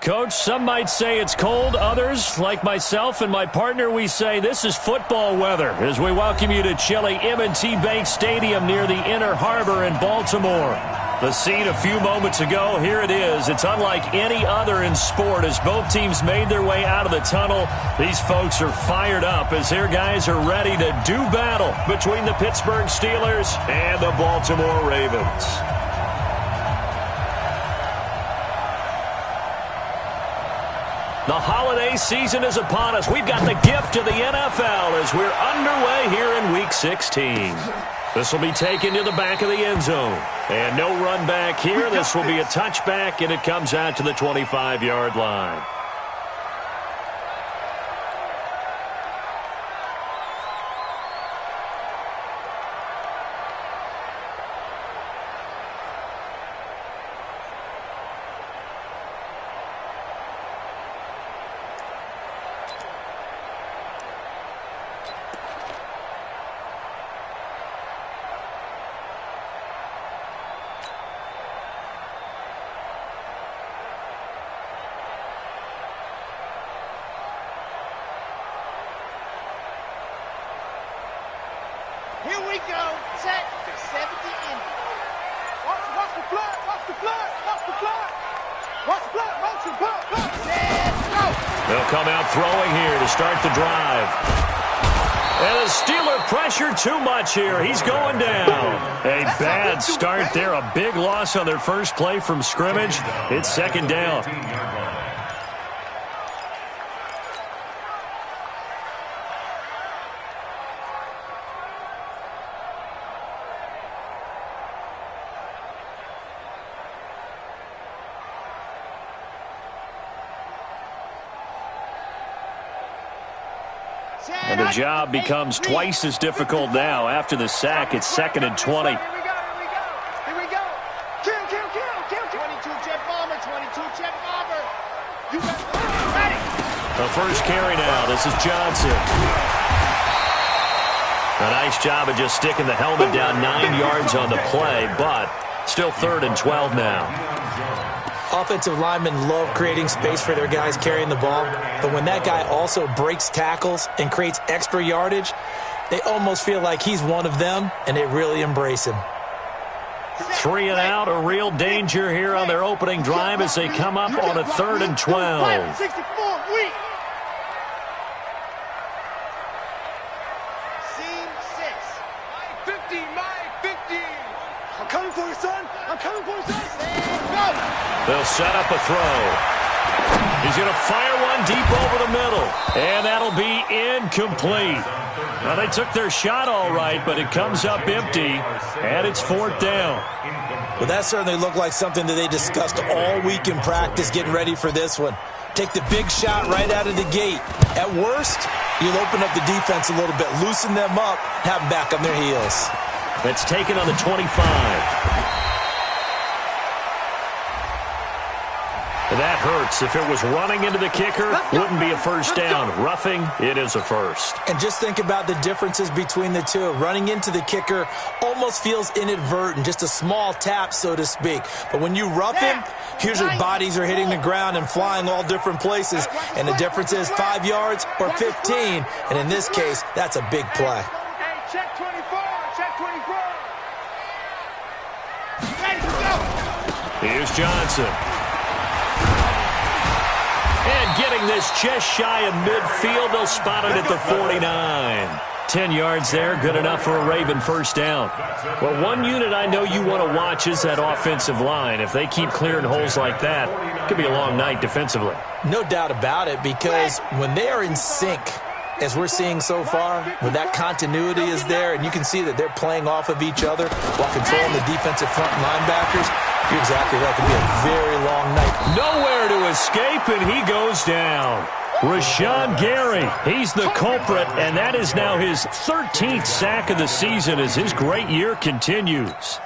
Coach. Some might say it's cold. Others, like myself and my partner, we say this is football weather as we welcome you to chilly M&T Bank Stadium near the Inner Harbor in Baltimore. The scene a few moments ago, here it is. It's unlike any other in sport as both teams made their way out of the tunnel. These folks are fired up as their guys are ready to do battle between the Pittsburgh Steelers and the Baltimore Ravens. The holiday season is upon us. We've got the gift of the NFL as we're underway here in Week 16. This will be taken to the back of the end zone. And no run back here. This will be a touchback, and it comes out to the 25-yard line. Here we go. Set for 70 Indy. Watch the blood. Watch the blood. Watch the blood. Watch the blood. Motion. Blood. Let's go. They'll come out throwing here to start the drive. And the Steeler pressure too much here. He's going down. A bad start there. A big loss on their first play from scrimmage. It's second down. And the job becomes twice as difficult now. After the sack, it's 2nd and 20. Here we go. Kill. 22 jet bomber. 22 jet bomber. You got ready. The first carry now. This is Johnson. A nice job of just sticking the helmet down 9 yards on the play, but still 3rd and 12 now. Offensive linemen love creating space for their guys carrying the ball, but when that guy also breaks tackles and creates extra yardage, they almost feel like he's one of them, and they really embrace him. 3 and out, a real danger here on their opening drive as they come up on a 3rd and 12. 64 weak. Seam 6. 50. I'm coming for you, son. They'll set up a throw. He's going to fire one deep over the middle. And that'll be incomplete. Now, they took their shot all right, but it comes up empty, and it's 4th down. Well, that certainly looked like something that they discussed all week in practice getting ready for this one. Take the big shot right out of the gate. At worst, you'll open up the defense a little bit, loosen them up, have them back on their heels. That's taken on the 25. That hurts. If it was running into the kicker, wouldn't be a first down. Roughing, it is a first. And just think about the differences between the two. Running into the kicker almost feels inadvertent, just a small tap, so to speak. But when you rough him, usually bodies are hitting the ground and flying all different places. And the difference is 5 yards or 15. And in this case, that's a big play. Hey, check 24. Ready to go. Here's Johnson. And getting this just shy of midfield, they'll spot it at the 49. 10 yards there, good enough for a Raven first down. Well, one unit I know you want to watch is that offensive line. If they keep clearing holes like that, it could be a long night defensively. No doubt about it, because when they are in sync, as we're seeing so far, when that continuity is there, and you can see that they're playing off of each other while controlling the defensive front linebackers, you're exactly right. It could be a very long night. Nowhere to escape, and he goes down. Rashawn Gary, he's the culprit, and that is now his 13th sack of the season as his great year continues.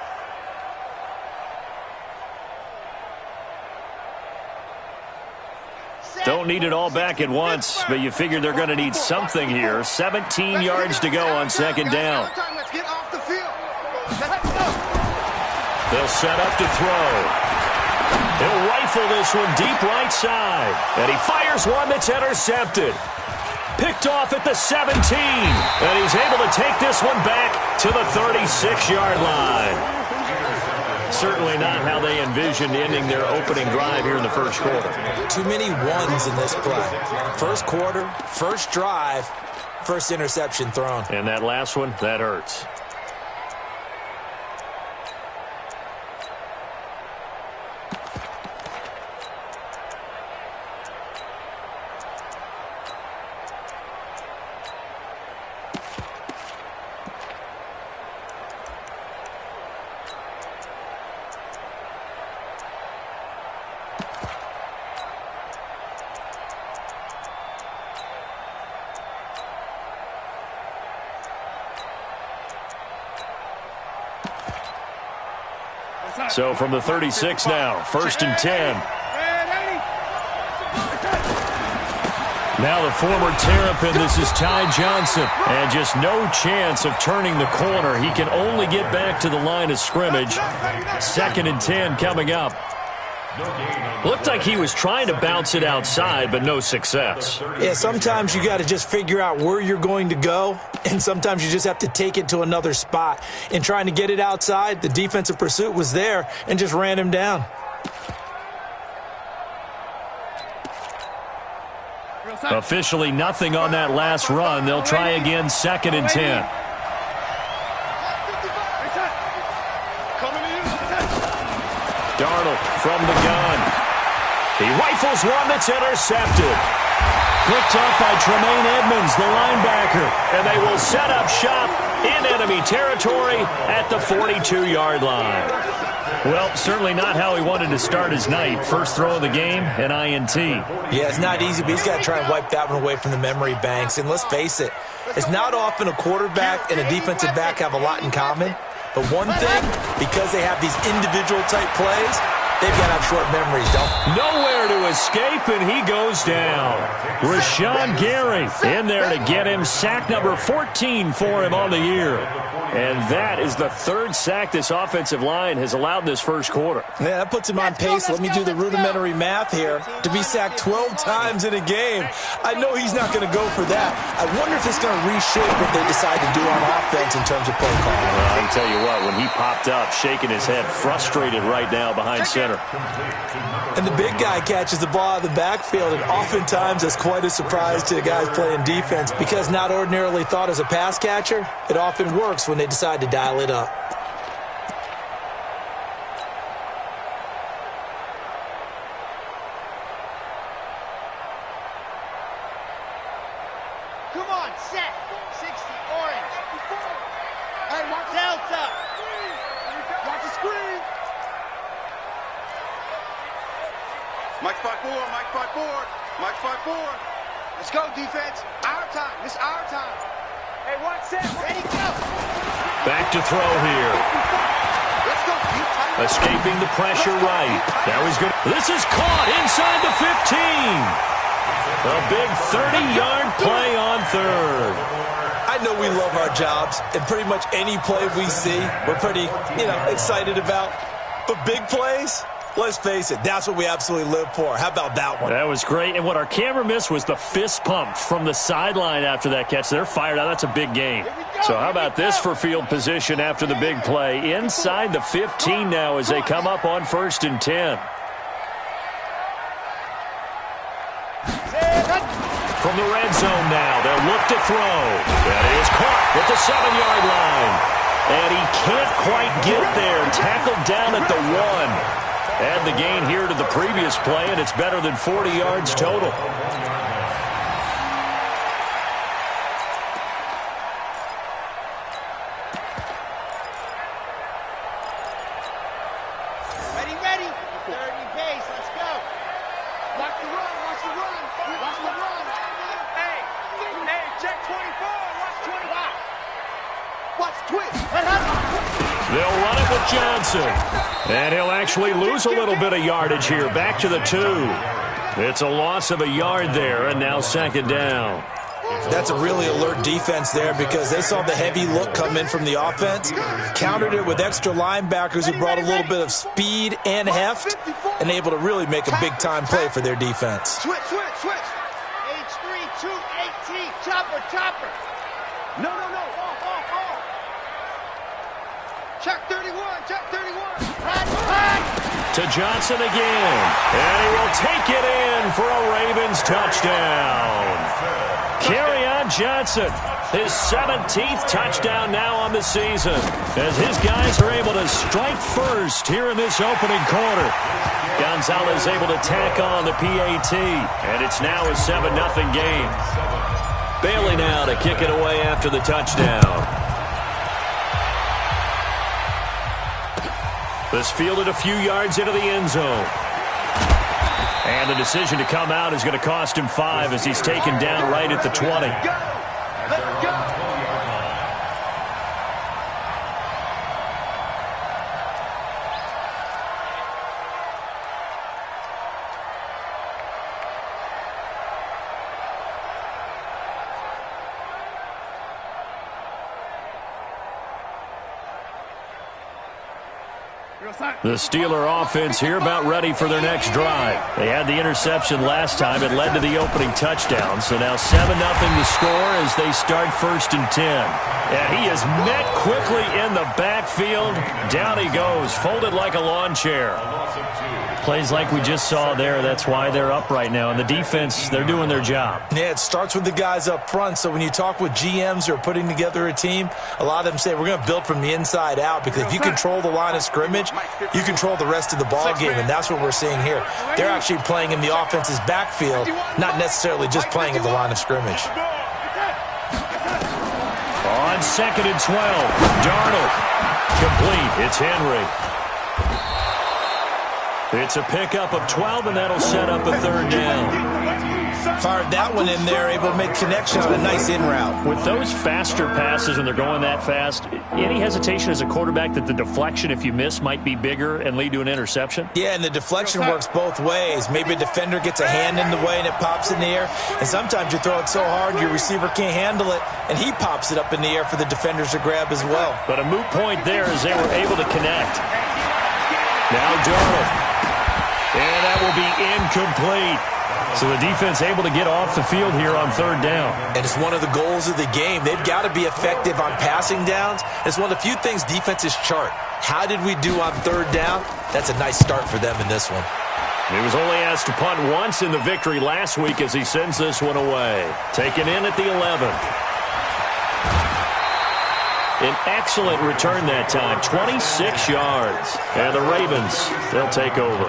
Don't need it all back at once, but you figure they're going to need something here. 17 yards to go on second down. Let's get off the field. They'll set up to throw. He'll rifle this one deep right side. And he fires one that's intercepted. Picked off at the 17. And he's able to take this one back to the 36-yard line. Certainly not how they envisioned ending their opening drive here in the first quarter. Too many ones in this play. First quarter, first drive, first interception thrown. And that last one, that hurts. So from the 36 now, 1st and 10. Now the former Terrapin, this is Ty Johnson. And just no chance of turning the corner. He can only get back to the line of scrimmage. 2nd and 10 coming up. Looked like he was trying to bounce it outside, but no success. Yeah, sometimes you got to just figure out where you're going to go, and sometimes you just have to take it to another spot. In trying to get it outside, the defensive pursuit was there and just ran him down. Officially nothing on that last run. They'll try again, 2nd and 10. Darnold from the gun. He rifles one that's intercepted. Picked up by Tremaine Edmonds, the linebacker. And they will set up shop in enemy territory at the 42-yard line. Well, certainly not how he wanted to start his night. First throw of the game, an INT. Yeah, it's not easy, but he's got to try and wipe that one away from the memory banks. And let's face it, it's not often a quarterback and a defensive back have a lot in common. But one thing, because they have these individual type plays, they've got to have short memories, don't they? Nowhere to escape, and he goes down. Rashawn Gary in there to get him. Sack number 14 for him on the year. And that is the 3rd sack this offensive line has allowed this first quarter. Yeah, that puts him on pace. Let me do the rudimentary math here. To be sacked 12 times in a game, I know he's not going to go for that. I wonder if it's going to reshape what they decide to do on offense in terms of play calling. Well, I can tell you what, when he popped up, shaking his head, frustrated right now behind center. And the big guy catches the ball out of the backfield, and oftentimes that's quite a surprise to the guys playing defense because not ordinarily thought as a pass catcher, it often works when they decide to dial it up. Come on, set. 60, orange. Hey, watch Delta. Watch the screen. Mike 5-4, Mike 5-4, Mike 5-4. Let's go, defense. Our time. This is our time. Hey, watch set. Ready, go. Back to throw here. Let's go, defense. Escaping the pressure right. Now he's good. This is caught inside the 15. A big 30-yard play on 3rd. I know we love our jobs, and pretty much any play we see, we're pretty, excited about. But big plays, let's face it, that's what we absolutely live for. How about that one? That was great. And what our camera missed was the fist pump from the sideline after that catch. They're fired out. That's a big game. So how about this for field position after the big play? Inside the 15 now as they come up on 1st and 10. From the red zone now, they'll look to throw. That is caught at the 7-yard line. And he can't quite get there. Tackled down at the 1. Add the gain here to the previous play, and it's better than 40 yards total. Ready. 30 pace. Let's go. Watch the run. Watch the run. Watch the run. Hey, check 24. Watch 25. Watch twitch. They'll run it with Johnson. And he'll actually lose a little bit of yardage here. Back to the 2. It's a loss of a yard there, and now 2nd down. That's a really alert defense there because they saw the heavy look come in from the offense, countered it with extra linebackers who brought a little bit of speed and heft, and able to really make a big-time play for their defense. Switch. H3, 218, chopper. No. Check 31. Right. To Johnson again, and he will take it in for a Ravens touchdown. Kerryon Johnson, his 17th touchdown now on the season, as his guys are able to strike first here in this opening quarter. Gonzalez able to tack on the PAT, and it's now a 7-0 game. Bailey now to kick it away after the touchdown. This fielded a few yards into the end zone. And the decision to come out is going to cost him 5 as he's taken down right at the 20. Let's go. The Steeler offense here about ready for their next drive. They had the interception last time. It led to the opening touchdown. So now 7-0 to score as they start 1st and 10. And he is met quickly in the backfield. Down he goes, folded like a lawn chair. Plays like we just saw there. That's why they're up right now. And the defense, they're doing their job. Yeah, it starts with the guys up front. So when you talk with GMs who are putting together a team, a lot of them say we're going to build from the inside out, because if you control the line of scrimmage, you control the rest of the ball game, and that's what we're seeing here. They're actually playing in the offense's backfield, not necessarily just playing at the line of scrimmage. On 2nd and 12, Darnold. Complete. It's Henry. It's a pickup of 12, and that'll set up a 3rd down. Fired that one in there, able to make connection on a nice in route. With those faster passes and they're going that fast, any hesitation as a quarterback that the deflection, if you miss, might be bigger and lead to an interception? Yeah, and the deflection works both ways. Maybe a defender gets a hand in the way and it pops in the air, and sometimes you throw it so hard your receiver can't handle it, and he pops it up in the air for the defenders to grab as well. But a moot point there as they were able to connect. Now Darnold. And that will be incomplete. So the defense able to get off the field here on 3rd down. And it's one of the goals of the game. They've got to be effective on passing downs. It's one of the few things defenses chart. How did we do on 3rd down? That's a nice start for them in this one. He was only asked to punt once in the victory last week as he sends this one away. Taken in at the 11. An excellent return that time, 26 yards. And the Ravens, they'll take over.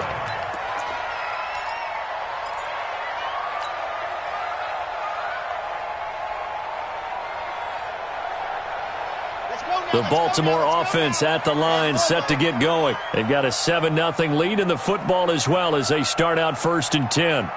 The Baltimore offense at the line, set to get going. They've got a 7-0 lead in the football as well as they start out 1st and 10.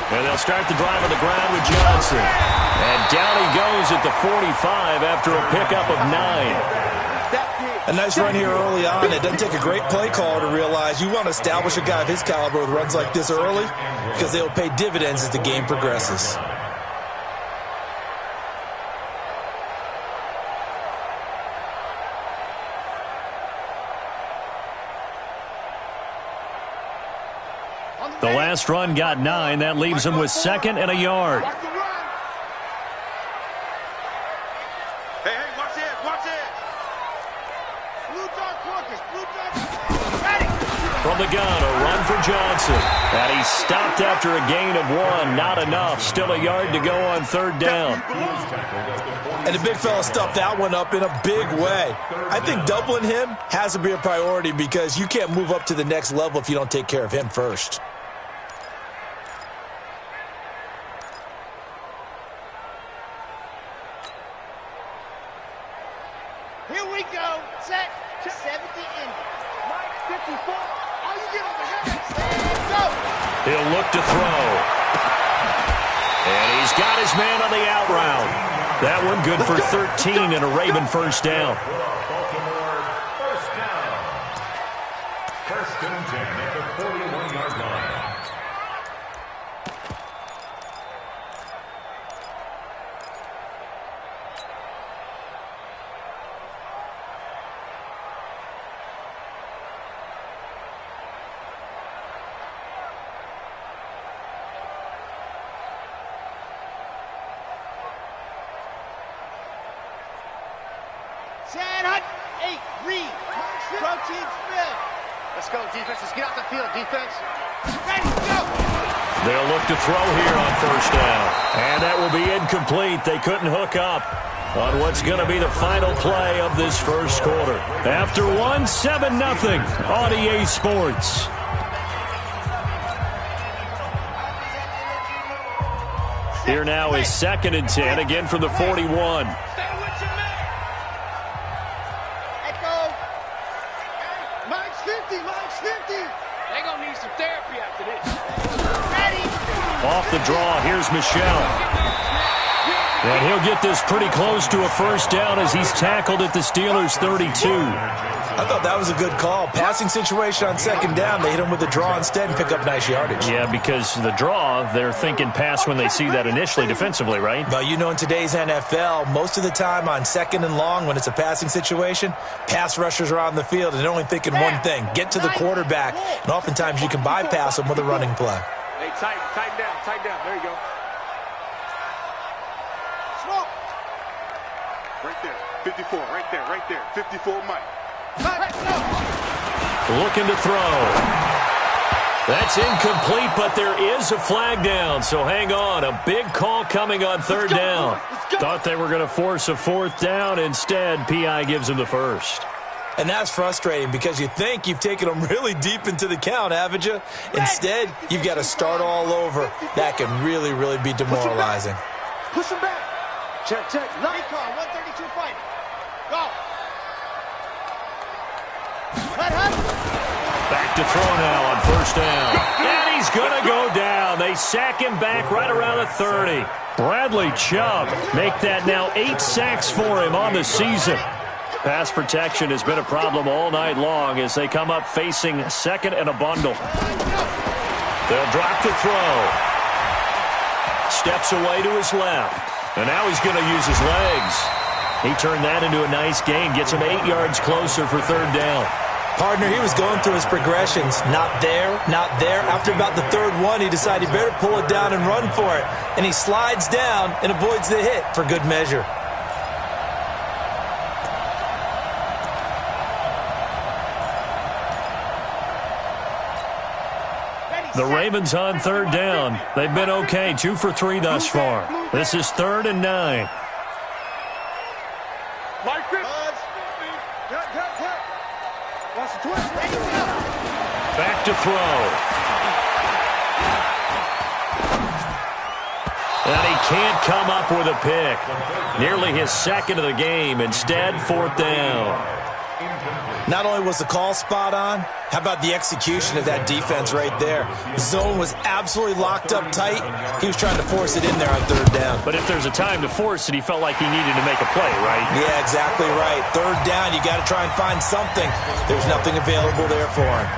And they'll start the drive on the ground with Johnson. And down he goes at the 45 after a pickup of 9. A nice run here early on. It doesn't take a great play caller to realize you want to establish a guy of his caliber with runs like this early, because they'll pay dividends as the game progresses. The last run got 9. That leaves him with 2nd and a yard. From the gun, a run for Johnson. And he's stopped after a gain of 1. Not enough. Still a yard to go on 3rd down. And the big fella stuffed that one up in a big way. I think doubling him has to be a priority, because you can't move up to the next level if you don't take care of him first. Here we go. Set. 70 in. Mike 54. All you get over here. Go. He'll look to throw. And he's got his man on the out route. That one good for 13 and a Raven first down. Baltimore first down. First and 10 at the 41-yard line. Chad Hunt, 8, Reed, Protein Smith. Let's go, defense. Let's get out the field, defense. Ready, go. They'll look to throw here on first down. And that will be incomplete. They couldn't hook up on what's going to be the final play of this first quarter. After one, 7-0 on EA Sports. Here now is 2nd and 10, again from the 41. Off the draw, here's Michelle. And he'll get this pretty close to a first down as he's tackled at the Steelers' 32. I thought that was a good call. Passing situation on 2nd down. They hit him with a draw instead and pick up nice yardage. Yeah, because the draw, they're thinking pass when they see that initially defensively, right? Well, you know, in today's NFL, most of the time on 2nd and long, when it's a passing situation, pass rushers are on the field and they're only thinking one thing, get to the quarterback. And oftentimes you can bypass them with a running play. Hey, tighten down. There you go. Smoke. Right there. 54. Right there. 54, Mike. Looking to throw. That's incomplete, but there is a flag down, so hang on. A big call coming on 3rd down. Thought they were going to force a 4th down. Instead, P.I. gives them the first. And that's frustrating because you think you've taken them really deep into the count, haven't you? Instead, you've got to start all over. That can really, really be demoralizing. Push him back. Check. Recon, 132 fight. Go. Back to throw now on first down. And he's going to go down. They sack him back right around the 30. Bradley Chubb make that now 8 sacks for him on the season. Pass protection has been a problem all night long as they come up facing 2nd and a bundle. They'll drop to throw. Steps away to his left. And now he's going to use his legs. He turned that into a nice gain. Gets him 8 yards closer for 3rd down. Partner, he was going through his progressions. Not there. After about the 3rd one, he decided he better pull it down and run for it. And he slides down and avoids the hit for good measure. The Ravens on 3rd down. They've been okay, 2 for 3 thus far. This is 3rd and 9. Back to throw. And he can't come up with a pick. Nearly his 2nd of the game. Instead, 4th down. Not only was the call spot on, how about the execution of that defense right there? Zone was absolutely locked up tight. He was trying to force it in there on 3rd down. But if there's a time to force it, he felt like he needed to make a play, right? Yeah, exactly right. 3rd down, you got to try and find something. There's nothing available there for him.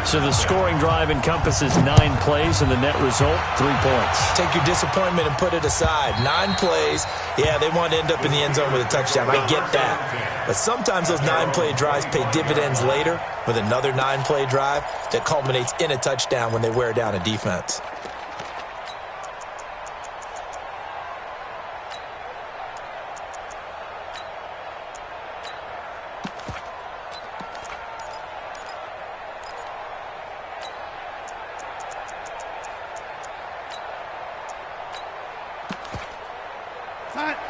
So the scoring drive encompasses 9 plays, and the net result, 3 points. Take your disappointment and put it aside. 9 plays. Yeah, they want to end up in the end zone with a touchdown. I get that. But sometimes those 9-play drives pay dividends later with another 9-play drive that culminates in a touchdown when they wear down a defense.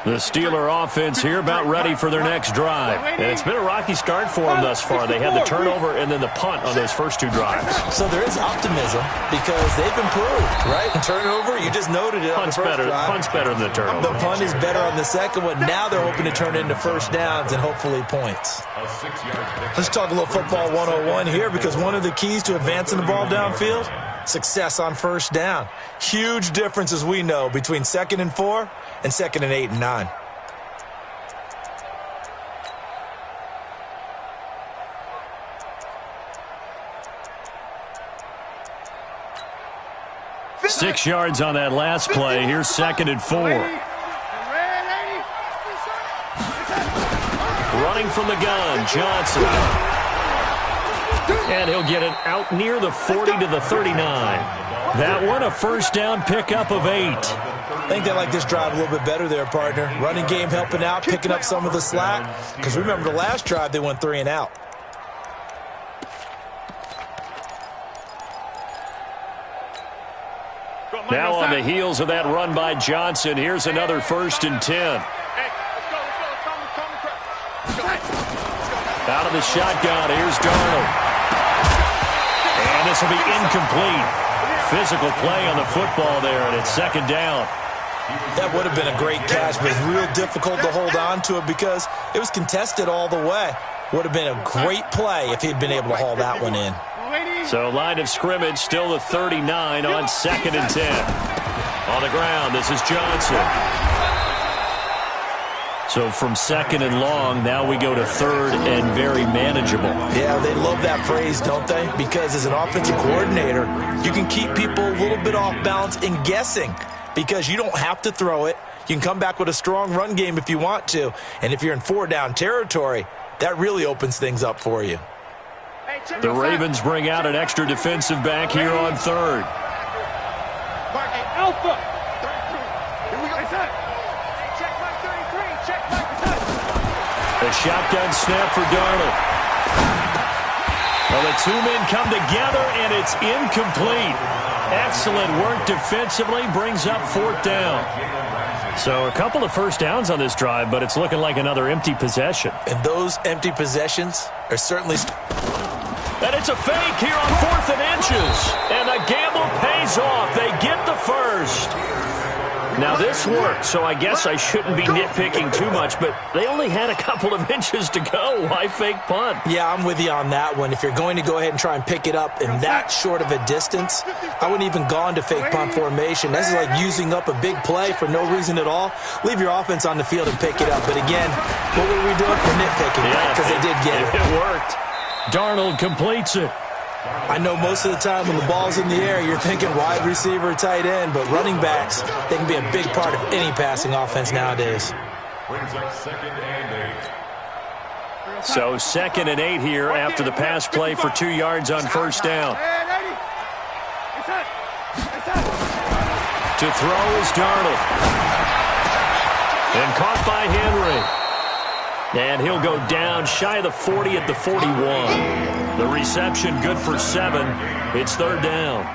The Steeler offense here about ready for their next drive. And it's been a rocky start for them thus far. They had the turnover and then the punt on those first 2 drives. So there is optimism because they've improved, right? Turnover, you just noted it on the first drive. Punt's better than the turnover. The punt is better on the 2nd one. Now they're hoping to turn it into first downs and hopefully points. Let's talk a little football 101 here because one of the keys to advancing the ball downfield success on first down. Huge difference, as we know, between 2nd and 4 and 2nd and 8 and 9. Six yards on that last play. Here's 2nd and 4. Running from the gun, Johnson. And he'll get it out near the 40 to the 39. That one a first down pickup of 8. I think they like this drive a little bit better there, partner. Running game helping out, picking up some of the slack. Because remember the last drive, they went 3 and out. Now on the heels of that run by Johnson, here's another 1st and 10. Out of the shotgun, here's Darnold. And this will be incomplete. Physical play on the football there, and it's 2nd down. That would have been a great catch, but it's real difficult to hold on to it because it was contested all the way. Would have been a great play if he'd been able to haul that one in. So line of scrimmage, still the 39 on 2nd and 10. On the ground, this is Johnson. So from 2nd and long, now we go to 3rd and very manageable. Yeah, they love that phrase, don't they? Because as an offensive coordinator, you can keep people a little bit off balance and guessing because you don't have to throw it. You can come back with a strong run game if you want to. And if you're in 4-down territory, that really opens things up for you. The Ravens bring out an extra defensive back here on 3rd. Alpha. Here we go. Check mark 33. Check mark 33. A shotgun snap for Darnold. Well, the 2 men come together, and it's incomplete. Excellent work defensively, brings up 4th down. So a couple of first downs on this drive, but it's looking like another empty possession. And those empty possessions are certainly... And it's a fake here on 4th and inches. And the gamble pays off. They get the first. Now, this worked, so I guess I shouldn't be nitpicking too much, but they only had a couple of inches to go. Why fake punt? Yeah, I'm with you on that one. If you're going to go ahead and try and pick it up in that short of a distance, I wouldn't even gone to fake punt formation. This is like using up a big play for no reason at all. Leave your offense on the field and pick it up. But again, what were we doing? We're nitpicking, right? Because they did get it. It worked. Darnold completes it. I know most of the time when the ball's in the air, you're thinking wide receiver, tight end, but running backs, they can be a big part of any passing offense nowadays. Brings up 2nd and 8. So 2nd and 8 here after the pass play for 2 yards on first down. To throw is Darnold. And caught by Henry. And he'll go down shy of the 40 at the 41. The reception good for 7. It's 3rd down.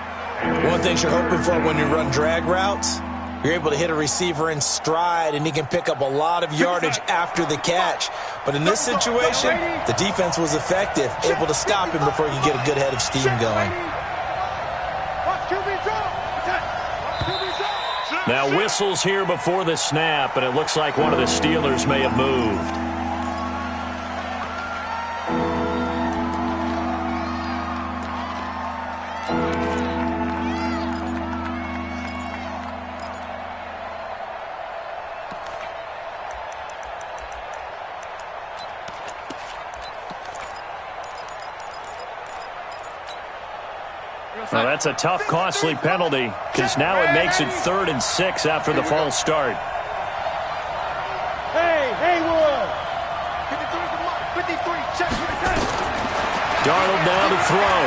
One thing you're hoping for when you run drag routes, you're able to hit a receiver in stride, and he can pick up a lot of yardage after the catch. But in this situation, the defense was effective, able to stop him before you get a good head of steam going. Now whistles here before the snap, and it looks like one of the Steelers may have moved. Well, that's a tough, costly penalty because now it makes it 3rd and 6 after the false start. Hey, Haywood. 53, check. Darnold now to throw.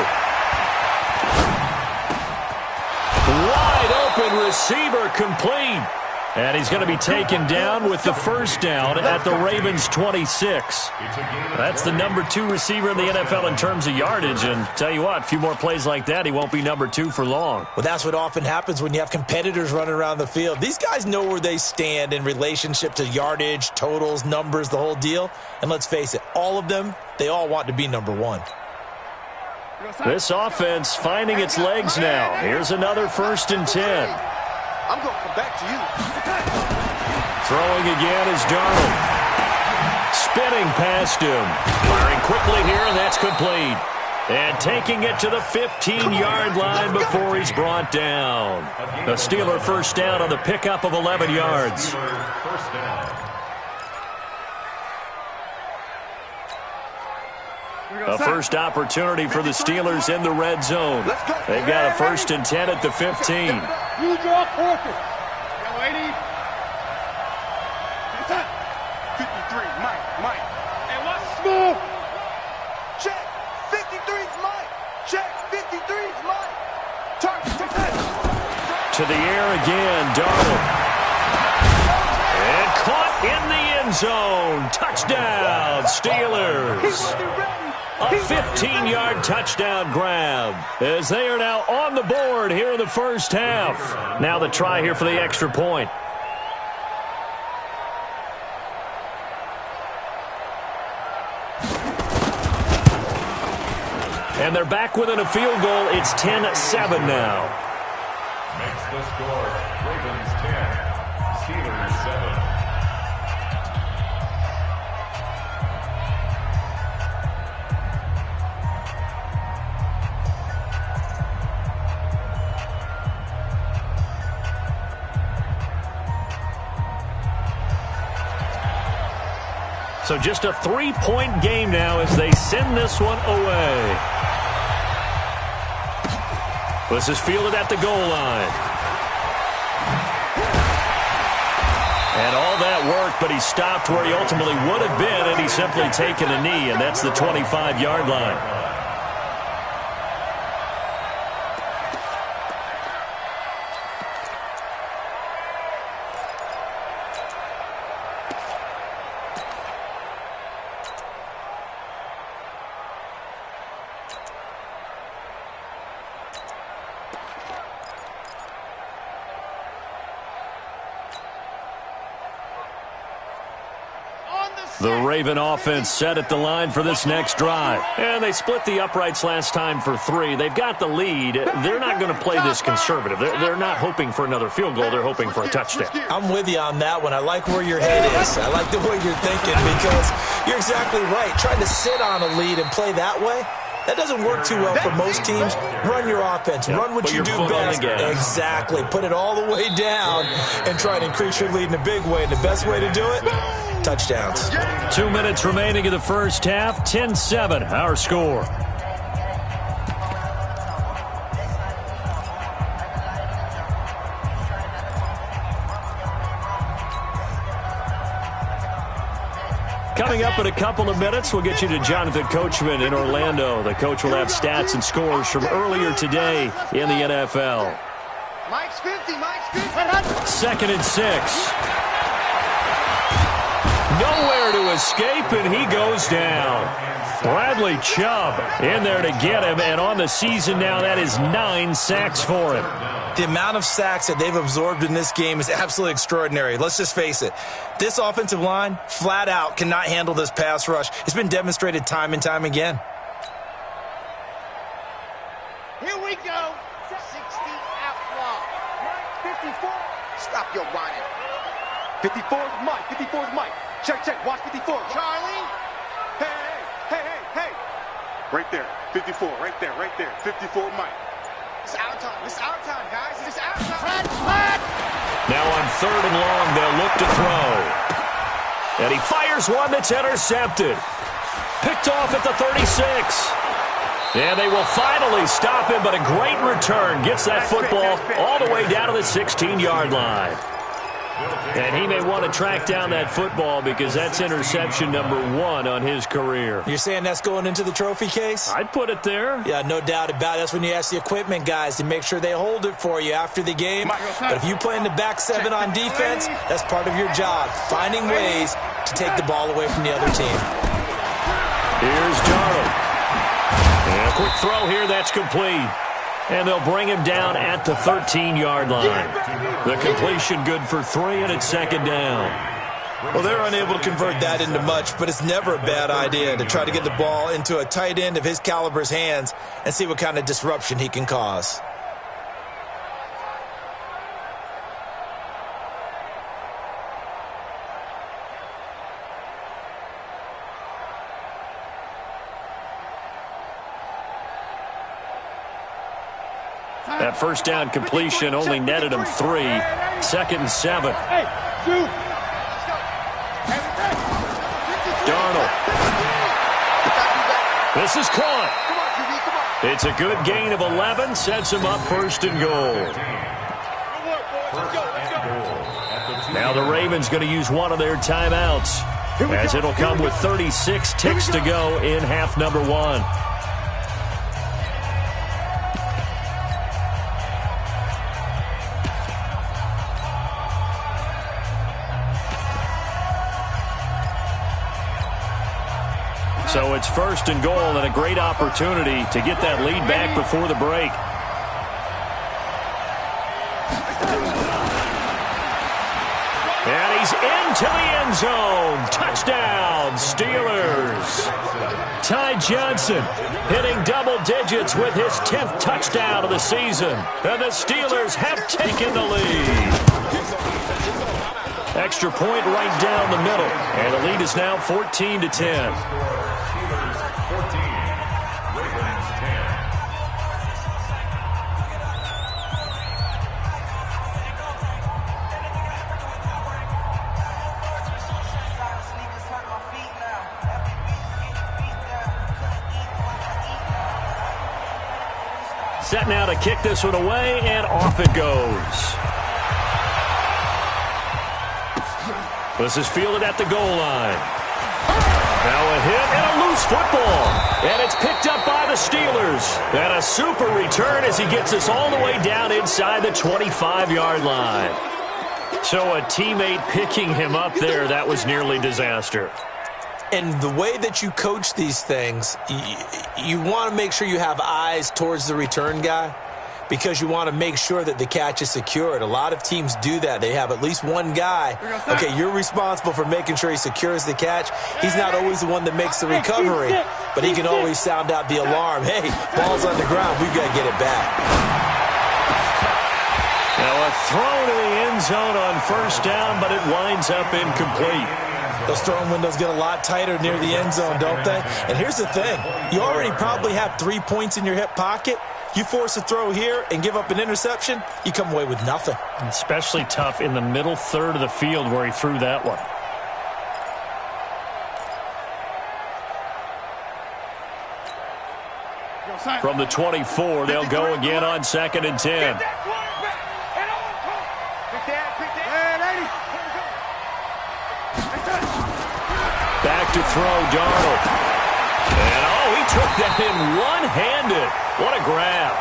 Wide open receiver complete. And he's going to be taken down with the first down at the Ravens' 26. That's the number 2 receiver in the NFL in terms of yardage. And tell you what, a few more plays like that, he won't be number 2 for long. Well, that's what often happens when you have competitors running around the field. These guys know where they stand in relationship to yardage, totals, numbers, the whole deal. And let's face it, all of them, they all want to be number 1. This offense finding its legs now. Here's another 1st and 10. I'm going to come back to you. Throwing again is Darnold. Spinning past him. Firing quickly here, and that's complete. And taking it to the 15-yard line before he's brought down. The Steeler first down on the pickup of 11 yards. First down. A first opportunity for the Steelers in the red zone. They've got a 1st and 10 at the 15. You draw focus. Yo, 80. 53, Mike. And what's smooth? Check. 53's Mike. Check. 53's Mike. Target. To the air again, Darnold. And caught in the end zone. Touchdown, Steelers. A 15-yard touchdown grab as they are now on the board here in the first half. Now the try here for the extra point. And they're back within a field goal. It's 10-7 now. Makes the score. Ravens 10. Steelers 7. So just a 3-point game now as they send this one away. This is fielded at the goal line. And all that work, but he stopped where he ultimately would have been had he simply taken a knee, and that's the 25-yard line. The Raven offense set at the line for this next drive. And they split the uprights last time for 3. They've got the lead. They're not going to play this conservative. They're not hoping for another field goal. They're hoping for a touchdown. I'm with you on that one. I like where your head is. I like the way you're thinking because you're exactly right. Trying to sit on a lead and play that way, that doesn't work too well for most teams. Run your offense. Run what you do best. Exactly. Put it all the way down and try and increase your lead in a big way. And the best way to do it, touchdowns. 2 minutes remaining in the first half. 10-7, our score. Coming up in a couple of minutes, we'll get you to Jonathan Coachman in Orlando. The coach will have stats and scores from earlier today in the NFL. Mike's 50. 2nd and 6. Nowhere to escape, and he goes down. Bradley Chubb in there to get him, and on the season now, that is 9 sacks for him. The amount of sacks that they've absorbed in this game is absolutely extraordinary. Let's just face it. This offensive line, flat out, cannot handle this pass rush. It's been demonstrated time and time again. Here we go. 60 outlaw. 54. Stop your whining. 54's Mike. 54's Mike. Check. Watch 54. Charlie. Hey. Right there. 54. Right there. 54, Mike. It's our time, guys. It's our time. Flat. Now on 3rd and long, they'll look to throw. And he fires one that's intercepted. Picked off at the 36. And they will finally stop him, but a great return gets that football all the way down to the 16-yard line. And he may want to track down that football because that's interception number 1 on his career. You're saying that's going into the trophy case? I'd put it there. Yeah, no doubt about it. That's when you ask the equipment guys to make sure they hold it for you after the game. But if you play in the back 7 on defense, that's part of your job, finding ways to take the ball away from the other team. Here's Darnold. And a quick throw here, that's complete. And they'll bring him down at the 13-yard line. The completion good for 3, and it's 2nd down. Well, they're unable to convert that into much, but it's never a bad idea to try to get the ball into a tight end of his caliber's hands and see what kind of disruption he can cause. That first down completion only netted him 3. 2nd and 7. Hey, shoot. Darnold. This is caught. It's a good gain of 11. Sets him up 1st and goal. Now the Ravens going to use one of their timeouts, as it'll come with 36 ticks to go in half number 1. So it's 1st and goal and a great opportunity to get that lead back before the break. And he's into the end zone. Touchdown, Steelers. Ty Johnson hitting double digits with his 10th touchdown of the season. And the Steelers have taken the lead. Extra point right down the middle. And the lead is now 14-10. Set now to kick this one away, and off it goes. This is fielded at the goal line. Now a hit and a loose football. And it's picked up by the Steelers. And a super return as he gets us all the way down inside the 25-yard line. So a teammate picking him up there, that was nearly disaster. And the way that you coach these things, you want to make sure you have eyes towards the return guy, because you want to make sure that the catch is secured. A lot of teams do that. They have at least one guy. Okay, you're responsible for making sure he secures the catch. He's not always the one that makes the recovery, but he can always sound out the alarm. Hey, ball's on the ground. We've got to get it back. Now a throw to the end zone on 1st down, but it winds up incomplete. Those throwing windows get a lot tighter near the end zone, don't they? And here's the thing. You already probably have 3 points in your hip pocket. You force a throw here and give up an interception, you come away with nothing. Especially tough in the middle third of the field where he threw that one. From the 24, they'll go again on 2nd and 10. Back to throw, Darnold. And, he took that in one-handed. What a grab.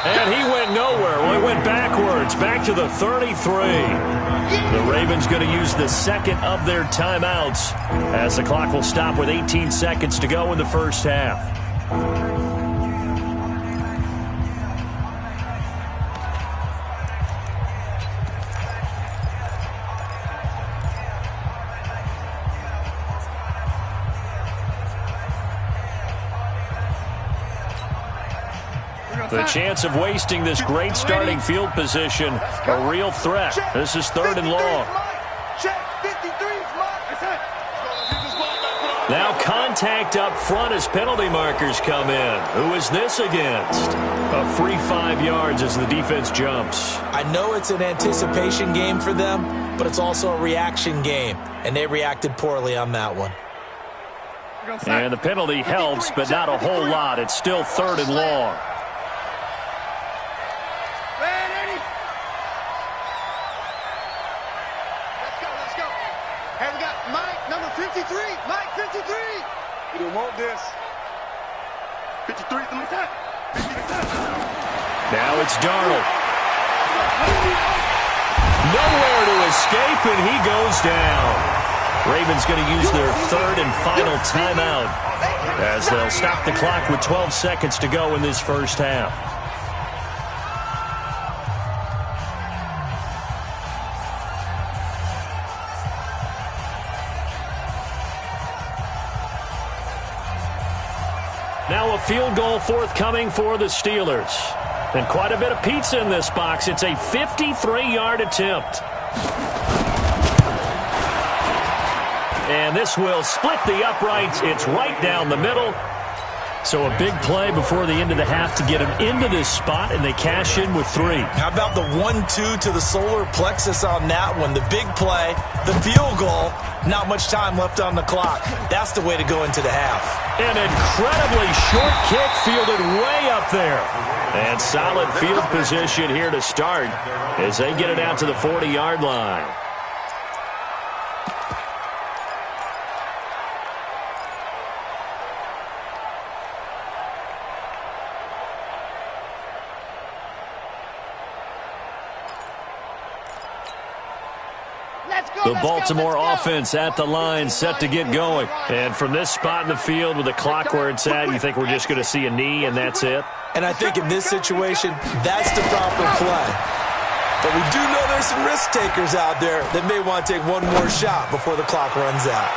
And he went nowhere. Well, he went backwards, back to the 33. The Ravens going to use the 2nd of their timeouts as the clock will stop with 18 seconds to go in the 1st half. The chance of wasting this great starting field position, a real threat. This is 3rd and long. Now contact up front as penalty markers come in. Who is this against? A free 5 yards as the defense jumps. I know it's an anticipation game for them, but it's also a reaction game, and they reacted poorly on that one. And the penalty helps, but not a whole lot. It's still 3rd and long. Hey, we got Mike, number 53. Mike, 53. We don't want this. 53 is the left. Now it's Darnold. Nowhere to escape, and he goes down. Ravens going to use their 3rd and final timeout as they'll stop the clock with 12 seconds to go in this 1st half. Now a field goal forthcoming for the Steelers. And quite a bit of pizza in this box. It's a 53-yard attempt. And this will split the uprights. It's right down the middle. So a big play before the end of the half to get them into this spot, and they cash in with 3. How about the 1-2 to the solar plexus on that one? The big play, the field goal, not much time left on the clock. That's the way to go into the half. An incredibly short kick fielded way up there. And solid field position here to start as they get it out to the 40-yard line. The Baltimore offense at the line, set to get going. And from this spot in the field with the clock where it's at, you think we're just going to see a knee and that's it? And I think in this situation, that's the proper play. But we do know there's some risk takers out there that may want to take one more shot before the clock runs out.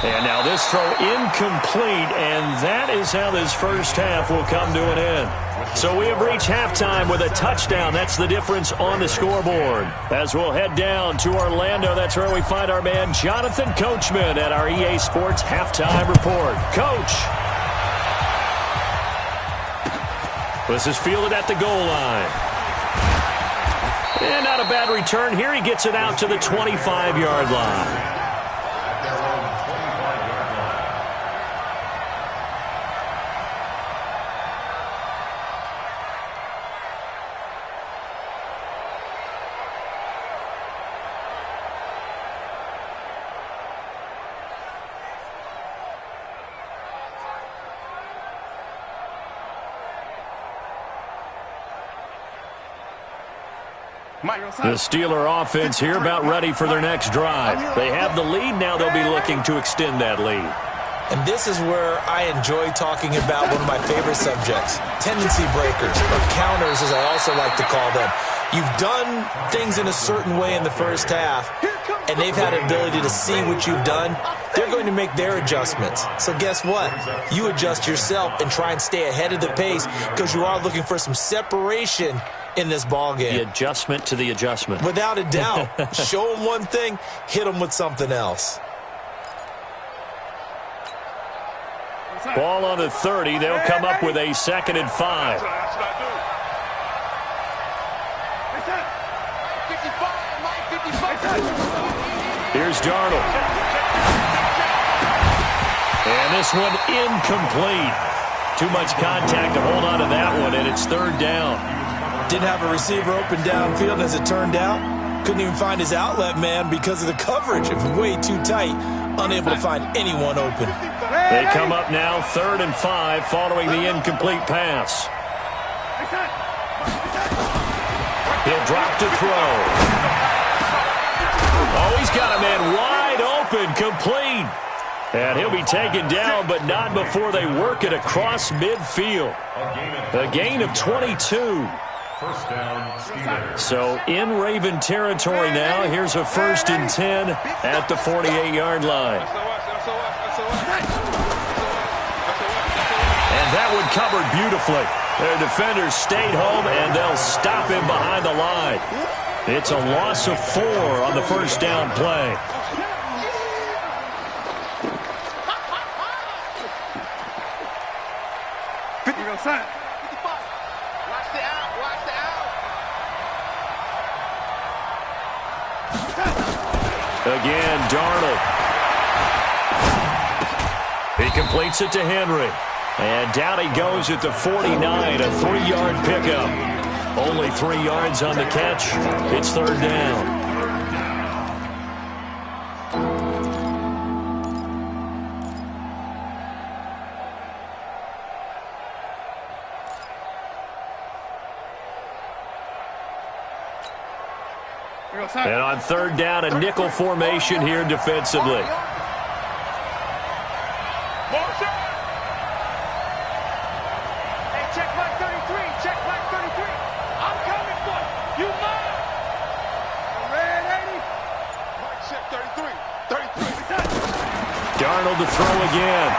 And now this throw incomplete, and that is how this first half will come to an end. So we have reached halftime with a touchdown. That's the difference on the scoreboard. As we'll head down to Orlando, that's where we find our man Jonathan Coachman at our EA Sports Halftime Report. Coach. This is fielded at the goal line. And not a bad return here. He gets it out to the 25-yard line. The Steeler offense here about ready for their next drive. They have the lead. Now they'll be looking to extend that lead. And this is where I enjoy talking about one of my favorite subjects, tendency breakers, or counters as I also like to call them. You've done things in a certain way in the first half, and they've had an ability to see what you've done. They're going to make their adjustments. So guess what? You adjust yourself and try and stay ahead of the pace because you are looking for some separation in this ball game. The adjustment to the adjustment. Without a doubt. Show them one thing, hit them with something else. Ball on the 30. They'll come up with a 2nd and 5. Here's Darnold. And this one incomplete. Too much contact to hold on to that one, and it's 3rd down. Didn't have a receiver open downfield, as it turned out. Couldn't even find his outlet man because of the coverage. It was way too tight. Unable to find anyone open. They come up now 3rd and 5 following the incomplete pass. He'll drop to throw. Oh, he's got a man wide open, complete. And he'll be taken down, but not before they work it across midfield. A gain of 22. First down, Steelers. So in Raven territory now. Here's a 1st and 10 at the 48-yard line. And that one covered beautifully. Their defenders stayed home, and they'll stop him behind the line. It's a loss of 4 on the first down play. Again, Darnold. He completes it to Henry. And down he goes at the 49, a 3-yard pickup. Only 3 yards on the catch. It's 3rd down. And on 3rd down, a nickel formation here defensively. Darnold to throw again.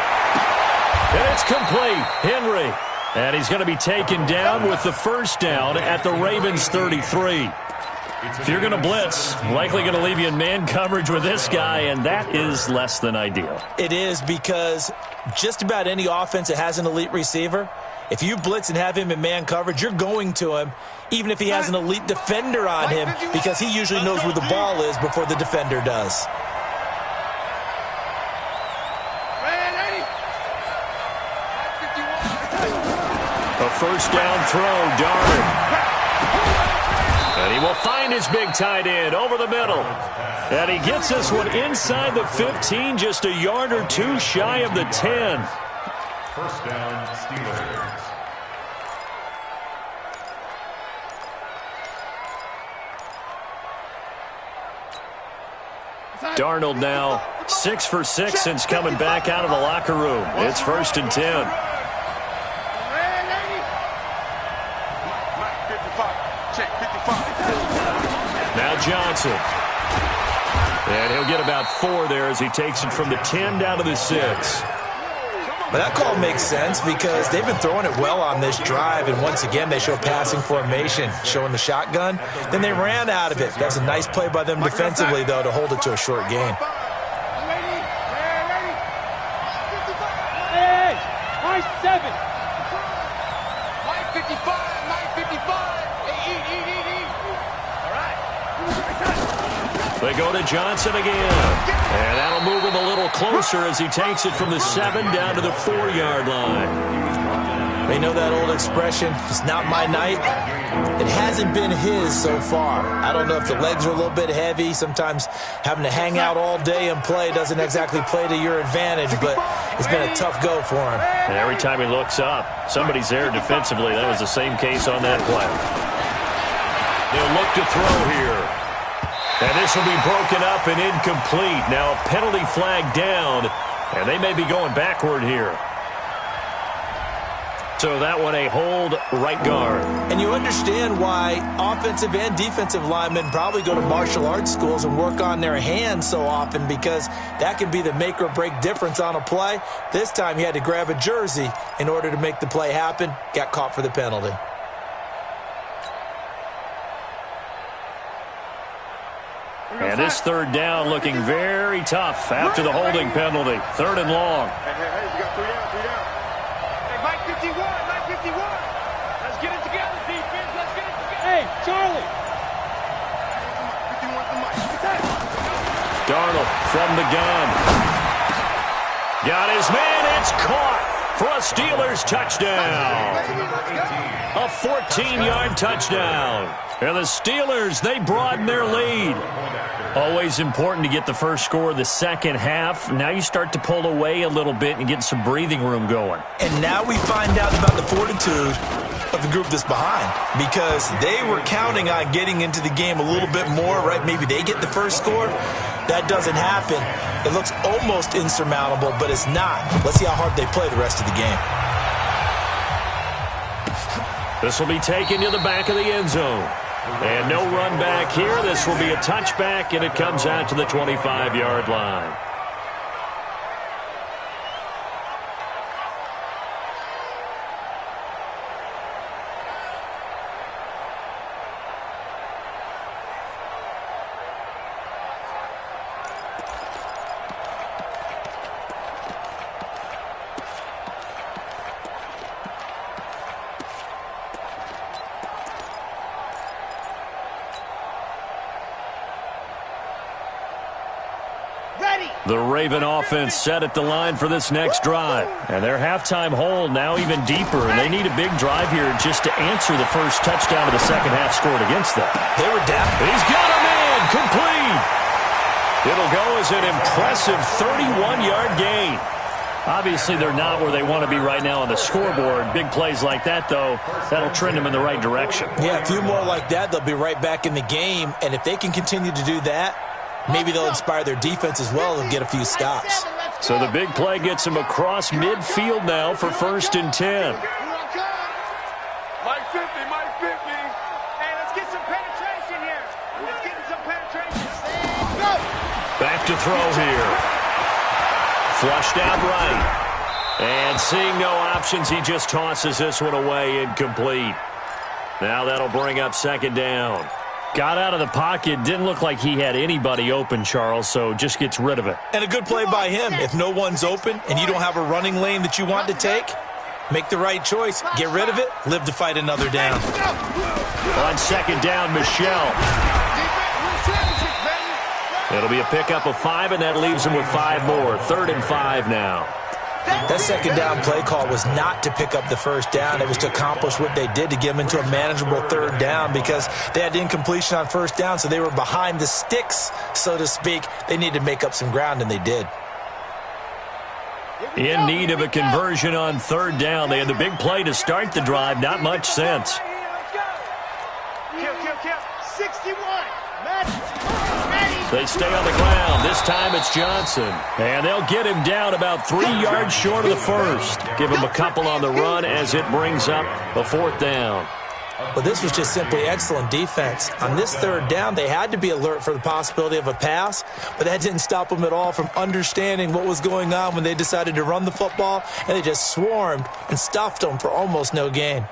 And it's complete. Henry. And he's going to be taken down with the 1st down at the Ravens 33. If you're going to blitz, likely going to leave you in man coverage with this guy, and that is less than ideal. It is, because just about any offense that has an elite receiver, if you blitz and have him in man coverage, you're going to him, even if he has an elite defender on him, because he usually knows where the ball is before the defender does. A first down throw, Darnold. And he will find his big tight end over the middle. And he gets this one inside the 15, just a yard or two shy of the 10. First down, Steelers. Darnold now 6 for 6 since coming back out of the locker room. It's 1st and 10. Now Johnson. And he'll get about 4 there as he takes it from the 10 down to the 6. But that call makes sense because they've been throwing it well on this drive, and once again they show passing formation, showing the shotgun. Then they ran out of it. That's a nice play by them defensively, though, to hold it to a short gain. Hey, nice 7. 955, 955. Hey, eat. All right. They go to Johnson again. And that'll move him a little closer as he takes it from the 7 down to the 4-yard line. They know that old expression, it's not my night. It hasn't been his so far. I don't know if the legs are a little bit heavy. Sometimes having to hang out all day and play doesn't exactly play to your advantage, but it's been a tough go for him. And every time he looks up, somebody's there defensively. That was the same case on that play. They'll look to throw here. And this will be broken up and incomplete. Now a penalty flag down, and they may be going backward here. So that one a hold, right guard. And you understand why offensive and defensive linemen probably go to martial arts schools and work on their hands so often, because that can be the make or break difference on a play. This time he had to grab a jersey in order to make the play happen. Got caught for the penalty. And this 3rd down looking very tough after the holding penalty. 3rd and long. Hey, we got 3 down. Hey, Mike 51, Mike 51. Let's get it together, defense. Let's get it together. Hey, Charlie. 51's the mic. Darnold from the gun. Got his man. It's caught for a Steelers touchdown. A 14-yard touchdown. And the Steelers, they broaden their lead. Always important to get the first score of the second half. Now you start to pull away a little bit and get some breathing room going. And now we find out about the fortitude of the group that's behind, because they were counting on getting into the game a little bit more, right? Maybe they get the first score. That doesn't happen. It looks almost insurmountable, but it's not. Let's see how hard they play the rest of the game. This will be taken to the back of the end zone. And no run back here. This will be a touchback, and it comes out to the 25-yard line. The Raven offense set at the line for this next drive. And their halftime hole now even deeper, and they need a big drive here just to answer the first touchdown of the second half scored against them. They were down. He's got a man, complete. It'll go as an impressive 31-yard gain. Obviously, they're not where they want to be right now on the scoreboard. Big plays like that, though, that'll trend them in the right direction. Yeah, a few more like that, they'll be right back in the game. And if they can continue to do that, maybe they'll inspire their defense as well and get a few stops. So the big play gets them across midfield now for 1st and 10. Mike 50, Mike 50. Hey, let's get some penetration here. Let's get some penetration. Go. Back to throw here. Flushed out right. And seeing no options, he just tosses this one away, incomplete. Now that'll bring up 2nd down. Got out of the pocket. Didn't look like he had anybody open, Charles, so just gets rid of it. And a good play by him. If no one's open and you don't have a running lane that you want to take, make the right choice. Get rid of it. Live to fight another down. On second down, Michelle. It'll be a pickup of 5, and that leaves him with 5 more. 3rd and 5 now. That second down play call was not to pick up the first down. It was to accomplish what they did to get them into a manageable 3rd down because they had incompletion on first down, so they were behind the sticks, so to speak. They needed to make up some ground, and they did. In need of a conversion on 3rd down. They had the big play to start the drive. Not much sense. Kill. 61. They stay on the ground. This time it's Johnson. And they'll get him down about 3 yards short of the first. Give him a couple on the run as it brings up a 4th down. Well, this was just simply excellent defense. On this 3rd down, they had to be alert for the possibility of a pass, but that didn't stop them at all from understanding what was going on when they decided to run the football, and they just swarmed and stuffed them for almost no gain.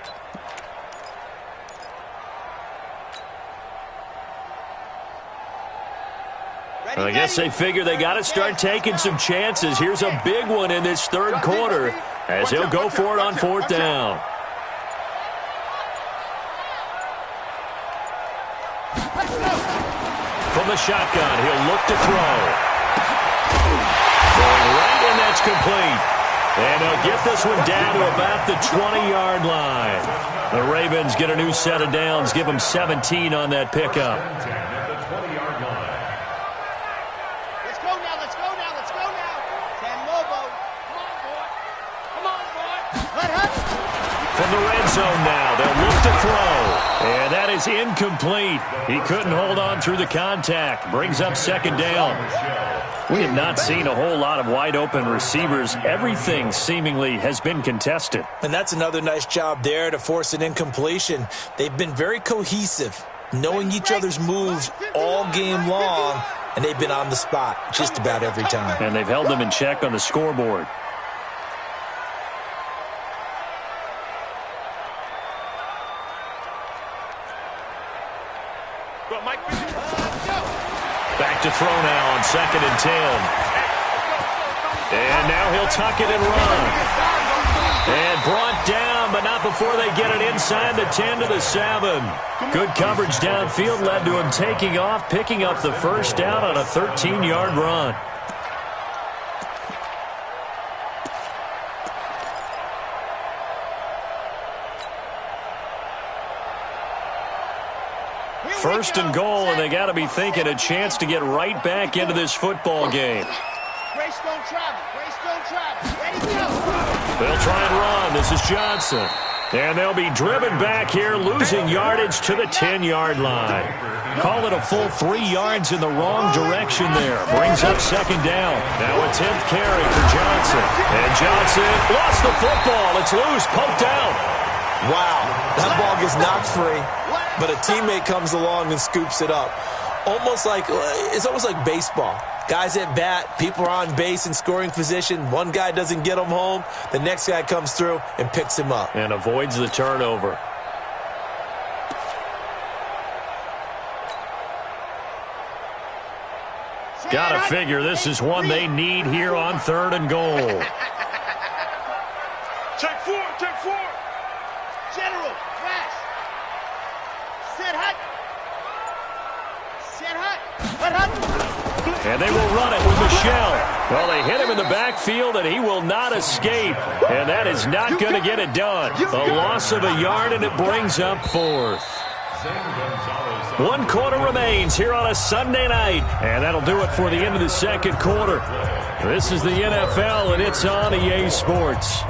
I guess they figure they got to start taking some chances. Here's a big one in this 3rd quarter as they'll go for it on 4th down. From the shotgun, he'll look to throw. Throwing right, and that's complete. And they'll get this one down to about the 20-yard line. The Ravens get a new set of downs, give them 17 on that pickup. From the red zone now, they'll look to throw. And that is incomplete. He couldn't hold on through the contact. Brings up 2nd down. We have not seen a whole lot of wide-open receivers. Everything seemingly has been contested. And that's another nice job there to force an incompletion. They've been very cohesive, knowing each other's moves all game long, and they've been on the spot just about every time. And they've held them in check on the scoreboard. Back to throw now on 2nd and 10. And now he'll tuck it and run. And brought down, but not before they get it inside the 10 to the 7. Good coverage downfield led to him taking off, picking up the 1st down on a 13-yard run. First and goal, and they got to be thinking a chance to get right back into this football game. Grace don't travel. Ready to go. They'll try and run. This is Johnson. And they'll be driven back here, losing yardage to the 10-yard line. Call it a full 3 yards in the wrong direction there. Brings up 2nd down. Now a 10th carry for Johnson. And Johnson lost the football. It's loose, poked out. Wow, that ball gets knocked free, but a teammate comes along and scoops it up. It's almost like baseball. Guys at bat, people are on base in scoring position. One guy doesn't get him home. The next guy comes through and picks him up. And avoids the turnover. Gotta figure this is one they need here on 3rd and goal. Check 4. General, flash. Set hut. And they will run it with Michelle. Well, they hit him in the backfield, and he will not escape. And that is not going to get it done. A loss of a yard, and it brings up 4th. 1 quarter remains here on a Sunday night. And that'll do it for the end of the 2nd quarter. This is the NFL, and it's on EA Sports.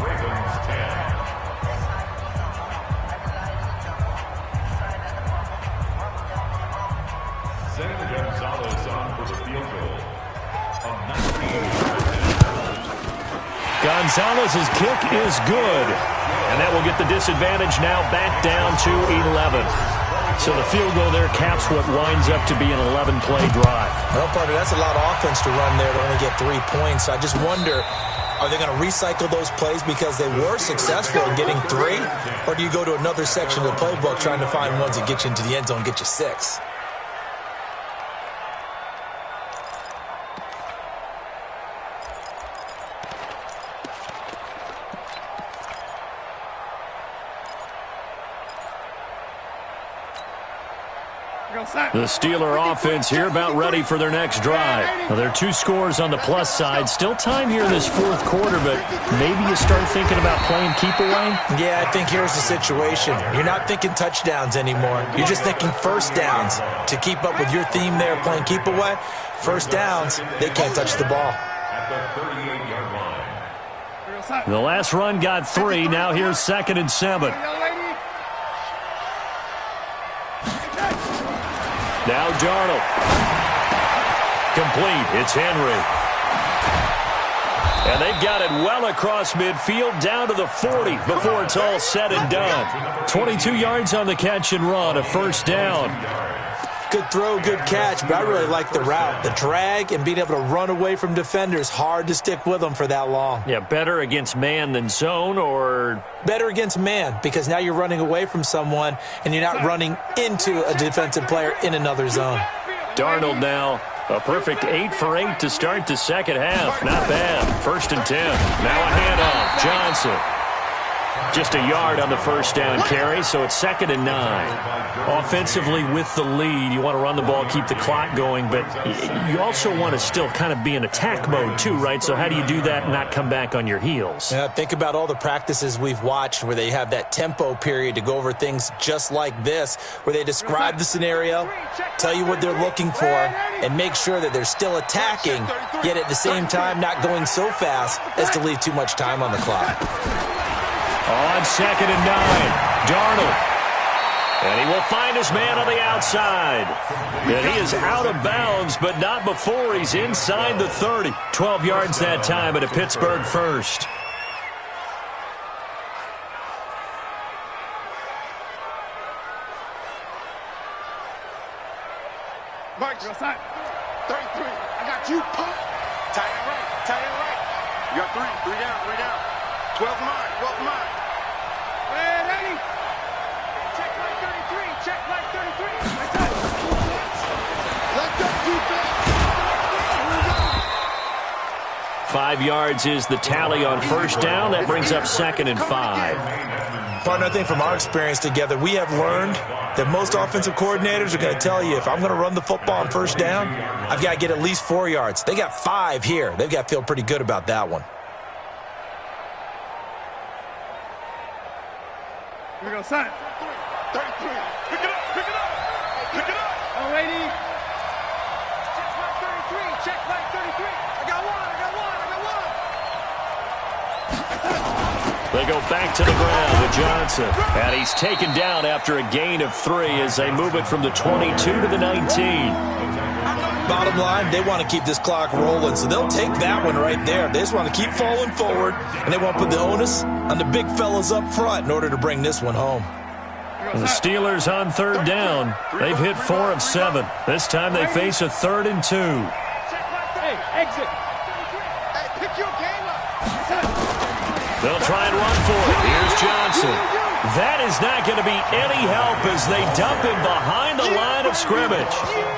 Gonzalez's kick is good. And that will get the disadvantage now back down to 11. So the field goal there caps what winds up to be an 11-play drive. Well, partner, that's a lot of offense to run there to only get 3 points. I just wonder, are they going to recycle those plays because they were successful in getting 3? Or do you go to another section of the playbook trying to find ones that get you into the end zone and get you 6? The Steeler offense here about ready for their next drive. Now, there are 2 scores on the plus side. Still time here in this 4th quarter, but maybe you start thinking about playing keep away? Yeah, I think here's the situation. You're not thinking touchdowns anymore. You're just thinking first downs. To keep up with your theme there, playing keep away, first downs, they can't touch the ball. At the 38-yard line. The last run got 3. Now here's 2nd and 7. Now Darnold. Complete. It's Henry. And they've got it well across midfield down to the 40 before it's all said and done. 22 yards on the catch and run, a first down. Good throw, good catch, but I really like the route. The drag and being able to run away from defenders, hard to stick with them for that long. Yeah, better against man than zone, or? Better against man, because now you're running away from someone and you're not running into a defensive player in another zone. Darnold now, a perfect 8 for 8 to start the second half. Not bad. 1st and 10. Now a handoff. Johnson. Just a yard on the first down carry, so it's 2nd and 9. Offensively with the lead, you want to run the ball, keep the clock going, but you also want to still kind of be in attack mode too, right? So how do you do that and not come back on your heels? Yeah, think about all the practices we've watched where they have that tempo period to go over things just like this, where they describe the scenario, tell you what they're looking for, and make sure that they're still attacking, yet at the same time not going so fast as to leave too much time on the clock. On 2nd and 9, Darnold. And he will find his man on the outside. And he is out of bounds, but not before he's inside the 30. 12 yards that time at a Pittsburgh first. Mike, 33. I got you, punk. Tight end right. Tight end right. You got 3. 3 down. 3 down. 12 mine. 12 mine. Ready? Check line 33. Check line 33. Let go, defense. 5 yards is the tally on first down. That brings up 2nd and 5. Partner, I think from our experience together, we have learned that most offensive coordinators are going to tell you, if I'm going to run the football on first down, I've got to get at least 4 yards. They got 5 here. They've got to feel pretty good about that one. Here we go, son. 33. Pick it up. Pick it up. Pick it up. Alrighty. Check line 33. Check line 33. I got one. I got one. I got one. They go back to the ground with Johnson. And he's taken down after a gain of 3 as they move it from the 22 to the 19. Bottom line, they want to keep this clock rolling, so they'll take that one right there. They just want to keep falling forward, and they want to put the onus on the big fellas up front in order to bring this one home. The Steelers on 3rd down. They've hit 4 of 7. This time they face a 3rd and 2. Hey, exit. Hey, pick your game up. They'll try and run for it. Here's Johnson. That is not going to be any help as they dump him behind the line of scrimmage.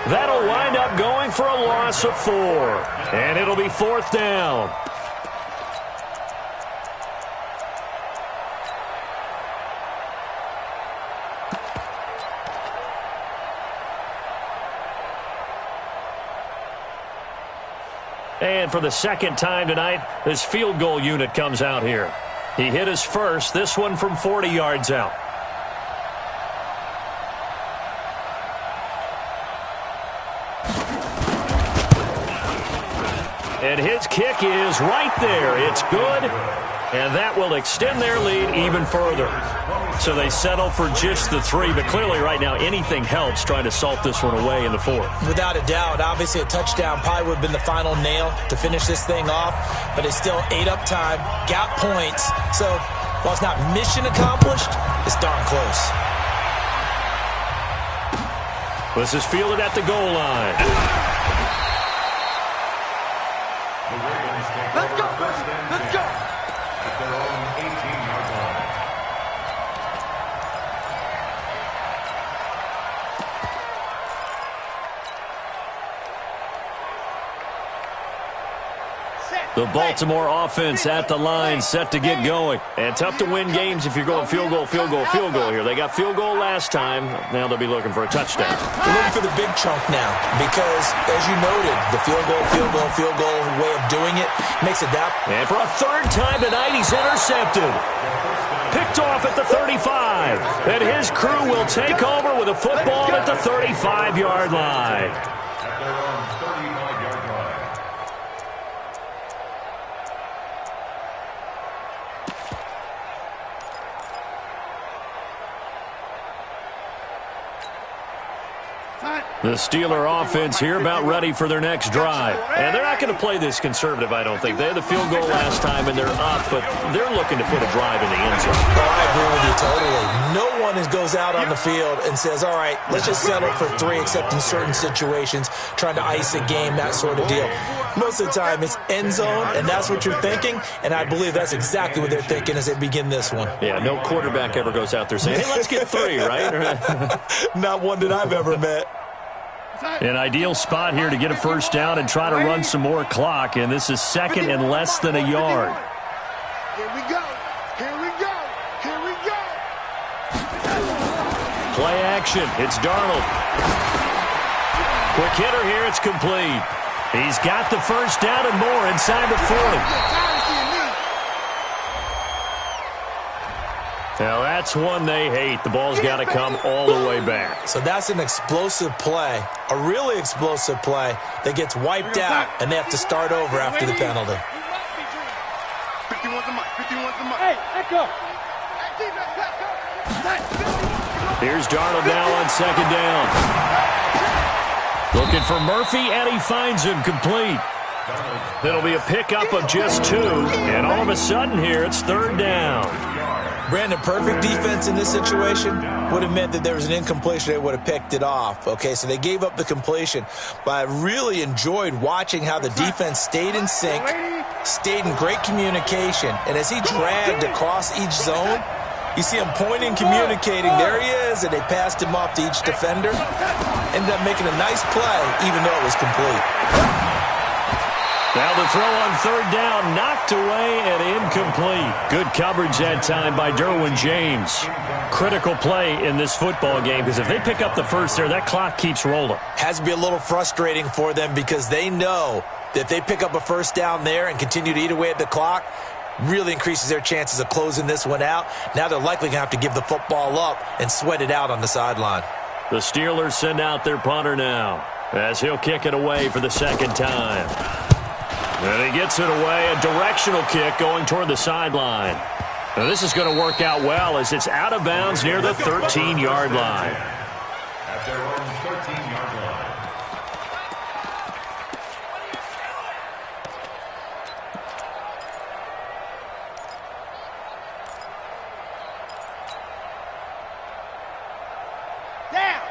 That'll wind up going for a loss of 4. And it'll be 4th down. And for the 2nd time tonight, this field goal unit comes out here. He hit his first, this one from 40 yards out. And his kick is right there. It's good, and that will extend their lead even further. So they settle for just the 3, but clearly right now anything helps trying to salt this one away in the 4th. Without a doubt, obviously a touchdown probably would have been the final nail to finish this thing off, but it's still 8 up time, got points, so while it's not mission accomplished, it's darn close. This is fielded at the goal line. Let's go. Let's go. At their own 18-yard line. The Baltimore offense at the line, set to get going. And tough to win games if you're going field goal here. They got field goal last time. Now they'll be looking for a touchdown. They're looking for the big chunk now because, as you noted, the field goal way of doing it makes it that. And for a third time tonight, he's intercepted. Picked off at the 35. And his crew will take over with a football at the 35-yard line. At their own 35-yard line. The Steeler offense here about ready for their next drive. And they're not going to play this conservative, I don't think. They had the field goal last time, and they're up, but they're looking to put a drive in the end zone. Oh, I agree with you totally. No one goes out on the field and says, all right, let's just settle for 3, except in certain situations, trying to ice a game, that sort of deal. Most of the time, it's end zone, and that's what you're thinking, and I believe that's exactly what they're thinking as they begin this one. Yeah, no quarterback ever goes out there saying, hey, let's get 3, right? Not one that I've ever met. An ideal spot here to get a first down and try to run some more clock, and this is second and less than a yard. Here we go. Here we go. Here we go. Play action. It's Darnold. Quick hitter here. It's complete. He's got the first down and more inside the 40. Now, that's one they hate. The ball's got to come all the way back. So that's an explosive play, a really explosive play that gets wiped out, and they have to start over after the penalty. 51's the mic. 51's the mic. Hey, let go. Here's Darnold now on second down. Looking for Murphy, and he finds him complete. It'll be a pickup of just 2, and all of a sudden here, it's third down. Brandon, perfect defense in this situation would have meant that there was an incompletion. They would have picked it off. Okay, so they gave up the completion. But I really enjoyed watching how the defense stayed in sync, stayed in great communication. And as he dragged across each zone, you see him pointing, communicating. There he is, and they passed him off to each defender. Ended up making a nice play, even though it was complete. Now the throw on third down, knocked away and incomplete. Good coverage that time by Derwin James. Critical play in this football game, because if they pick up the first there, that clock keeps rolling. Has to be a little frustrating for them because they know that if they pick up a first down there and continue to eat away at the clock, really increases their chances of closing this one out. Now they're likely going to have to give the football up and sweat it out on the sideline. The Steelers send out their punter now as he'll kick it away for the second time. And he gets it away, a directional kick going toward the sideline. Now this is going to work out well as it's out of bounds near the 13-yard line. At their own 13-yard line.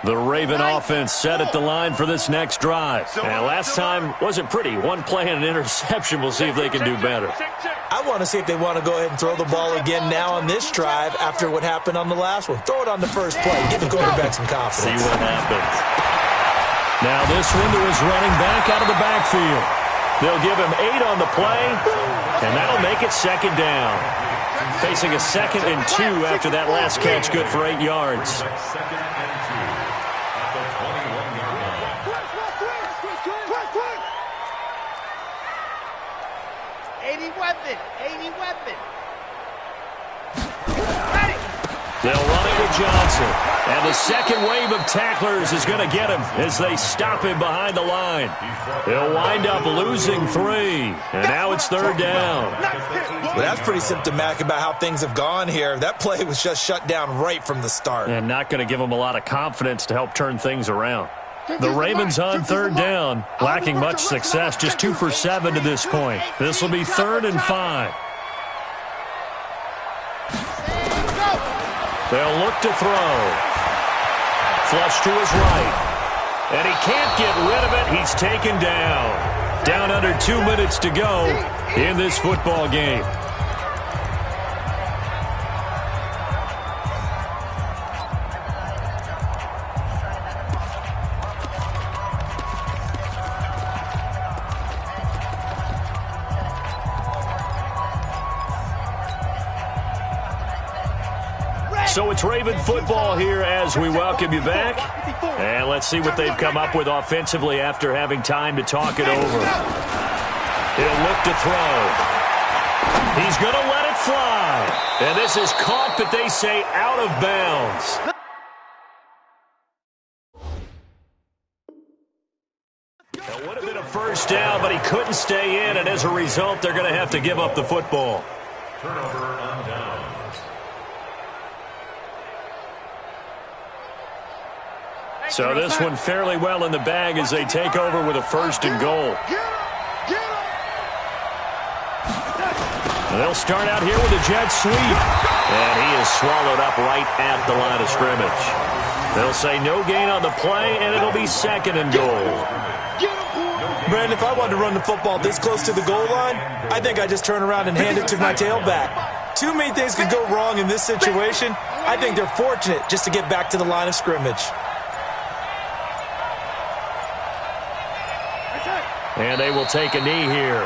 The Raven offense set at the line for this next drive. And last time wasn't pretty. One play and an interception. We'll see if they can do better. I want to see if they want to go ahead and throw the ball again now on this drive after what happened on the last one. Throw it on the first play. Give the quarterback some confidence. See what happens. Now this one to his running back out of the backfield. They'll give him 8 on the play, and that'll make it second down. Facing a 2nd and 2 after that last catch, good for 8 yards. 2nd and 2 at the 21-yard line. They'll run it with Johnson. And the second wave of tacklers is going to get him as they stop him behind the line. They'll wind up losing 3. And now it's third down. Well, that's pretty symptomatic about how things have gone here. That play was just shut down right from the start. And not going to give them a lot of confidence to help turn things around. The Ravens on third down, lacking much success, just 2 for 7 to this point. This will be 3rd and 5. They'll look to throw. Flush to his right. And he can't get rid of it. He's taken down. Down under 2 minutes to go in this football game. So it's Raven football here as we welcome you back. And let's see what they've come up with offensively after having time to talk it over. He'll look to throw. He's going to let it fly. And this is caught, but they say out of bounds. It would have been a first down, but he couldn't stay in, and as a result, they're going to have to give up the football. Turnover on downs. So this one fairly well in the bag as they take over with a first and goal. They'll start out here with a jet sweep. And he is swallowed up right at the line of scrimmage. They'll say no gain on the play, and it'll be second and goal. Brandon, if I wanted to run the football this close to the goal line, I think I'd just turn around and hand it to my tailback. Too many things could go wrong in this situation. I think they're fortunate just to get back to the line of scrimmage. And they will take a knee here.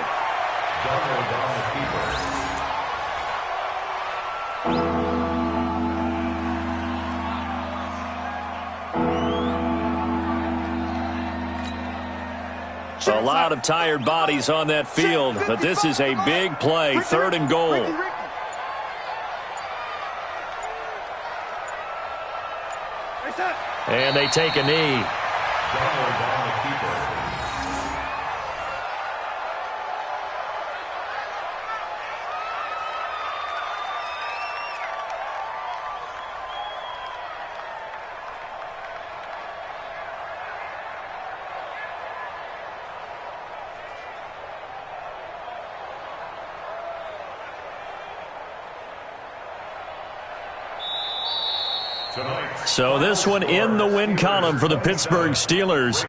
A lot of tired bodies on that field, but this is a big play, third and goal. And they take a knee. So this one in the win column for the Pittsburgh Steelers.